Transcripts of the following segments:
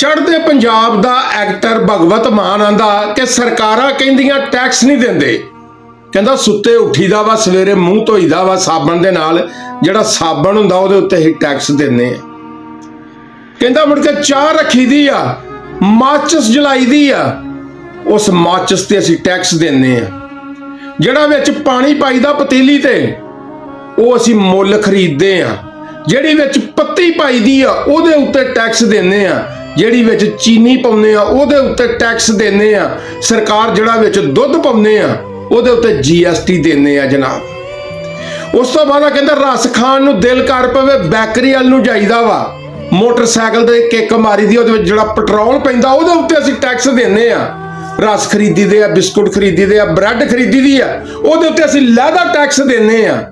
चढ़ते पंजाब दा एक्टर भगवत मान आंदा कि सरकारां कहंदियां टैक्स नहीं देंदे। कहंदा सुत्ते उठीदा वा सवेरे मूँह धोईदा वा साबण दे नाल, जिहड़ा साबण हुंदा उहदे उत्ते ही टैक्स दिंदे आ। कहंदा मुड़ के चाह रखी दी आ, माचिस जलाई दी आ, उस माचिस ते असीं टैक्स दिंदे आ। जिहड़ा विच पानी पाईदा पतीली ते ਉਹ ਅਸੀਂ ਮੁੱਲ ਖਰੀਦਦੇ ਆ। ਜਿਹੜੀ ਵਿੱਚ ਪੱਤੀ ਪਾਈਦੀ ਆ ਉਹਦੇ ਉੱਤੇ ਟੈਕਸ ਦਿੰਦੇ ਆ। ਜਿਹੜੀ ਵਿੱਚ ਚੀਨੀ ਪਾਉਂਦੇ ਆ ਉਹਦੇ ਉੱਤੇ ਟੈਕਸ ਦਿੰਦੇ ਆ। ਸਰਕਾਰ ਜਿਹੜਾ ਵਿੱਚ ਦੁੱਧ ਪਾਉਂਦੇ ਆ ਉਹਦੇ ਉੱਤੇ GST ਦਿੰਦੇ ਆ ਜਨਾਬ। ਉਸ ਤੋਂ ਬਾਅਦ ਕਹਿੰਦਾ ਰਸ ਖਾਣ ਨੂੰ ਦਿਲ ਕਰ ਪਵੇ ਬੇਕਰੀ ਵੱਲ ਨੂੰ ਜਾਈਦਾ ਵਾ, ਮੋਟਰਸਾਈਕਲ ਤੇ ਕਿੱਕ ਮਾਰੀ ਦੀ, ਉਹਦੇ ਵਿੱਚ ਜਿਹੜਾ ਪੈਟਰੋਲ ਪੈਂਦਾ ਉਹਦੇ ਉੱਤੇ ਅਸੀਂ ਟੈਕਸ ਦਿੰਦੇ ਆ। ਰਸ ਖਰੀਦੀ ਦੇ ਆ, ਬਿਸਕੁਟ ਖਰੀਦੀ ਦੇ ਆ, ਬ੍ਰੈਡ ਖਰੀਦੀ ਦੀ ਆ, ਉਹਦੇ ਉੱਤੇ ਅਸੀਂ ਲਹਿਦਾ ਟੈਕਸ ਦਿੰਦੇ ਆ।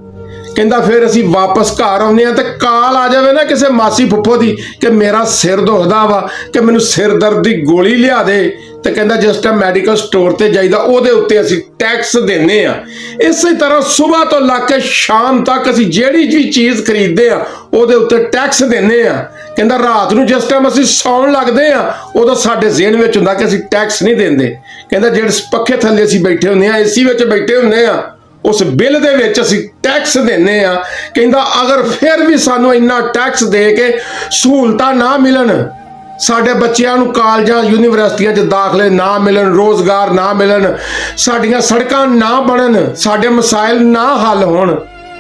ਕਹਿੰਦਾ ਫਿਰ ਅਸੀਂ ਵਾਪਸ ਘਰ ਆਉਂਦੇ ਆ ਤੇ ਕਾਲ ਆ ਜਾਵੇ ਨਾ ਕਿਸੇ ਮਾਸੀ ਫੁੱਫੋ ਦੀ ਕਿ ਮੇਰਾ ਸਿਰ ਦੁਖਦਾ ਵਾ, ਕਿ ਮੈਨੂੰ ਸਿਰ ਦਰਦ ਦੀ ਗੋਲੀ ਲਿਆ ਦੇ, ਤੇ ਕਹਿੰਦਾ ਜਿਸ ਟਾਈਮ ਮੈਡੀਕਲ ਸਟੋਰ ਤੇ ਜਾਈਦਾ ਉਹਦੇ ਉੱਤੇ ਅਸੀਂ ਟੈਕਸ ਦਿੰਦੇ ਆ। ਇਸੇ ਤਰ੍ਹਾਂ ਸਵੇਰ ਤੋਂ ਲੈ ਕੇ ਸ਼ਾਮ ਤੱਕ ਅਸੀਂ ਜਿਹੜੀ ਵੀ ਚੀਜ਼ ਖਰੀਦਦੇ ਆ ਉਹਦੇ ਉੱਤੇ ਟੈਕਸ ਦਿੰਦੇ ਆ। ਕਹਿੰਦਾ ਰਾਤ ਨੂੰ ਜਿਸ ਟਾਈਮ ਅਸੀਂ ਸੌਣ ਲੱਗਦੇ ਆ ਉਦੋਂ ਸਾਡੇ ਜ਼ਿਹਨ ਵਿੱਚ ਹੁੰਦਾ ਕਿ ਅਸੀਂ ਟੈਕਸ ਨਹੀਂ ਦਿੰਦੇ। ਕਹਿੰਦਾ ਜਿਹੜੇ ਪੱਖੇ ਥੱਲੇ ਅਸੀਂ ਬੈਠੇ ਹੁੰਦੇ ਆ, AC ਵਿੱਚ ਬੈਠੇ ਹੁੰਦੇ ਆ, ਉਸ ਬਿੱਲ ਦੇ ਵਿੱਚ ਅਸੀਂ ਟੈਕਸ ਦਿੰਦੇ ਆ। ਕਹਿੰਦਾ ਅਗਰ ਫਿਰ ਵੀ ਸਾਨੂੰ ਇੰਨਾ ਟੈਕਸ ਦੇ ਕੇ ਸਹੂਲਤਾਂ ਨਾ ਮਿਲਣ, ਸਾਡੇ ਬੱਚਿਆਂ ਨੂੰ ਕਾਲਜਾਂ ਯੂਨੀਵਰਸਿਟੀਆਂ 'ਚ ਦਾਖਲੇ ਨਾ ਮਿਲਣ, ਰੋਜ਼ਗਾਰ ਨਾ ਮਿਲਣ, ਸਾਡੀਆਂ ਸੜਕਾਂ ਨਾ ਬਣਨ, ਸਾਡੇ ਮਸਾਇਲ ਨਾ ਹੱਲ ਹੋਣ,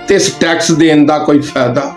ਤੇ ਇਸ ਟੈਕਸ ਦੇਣ ਦਾ ਕੋਈ ਫਾਇਦਾ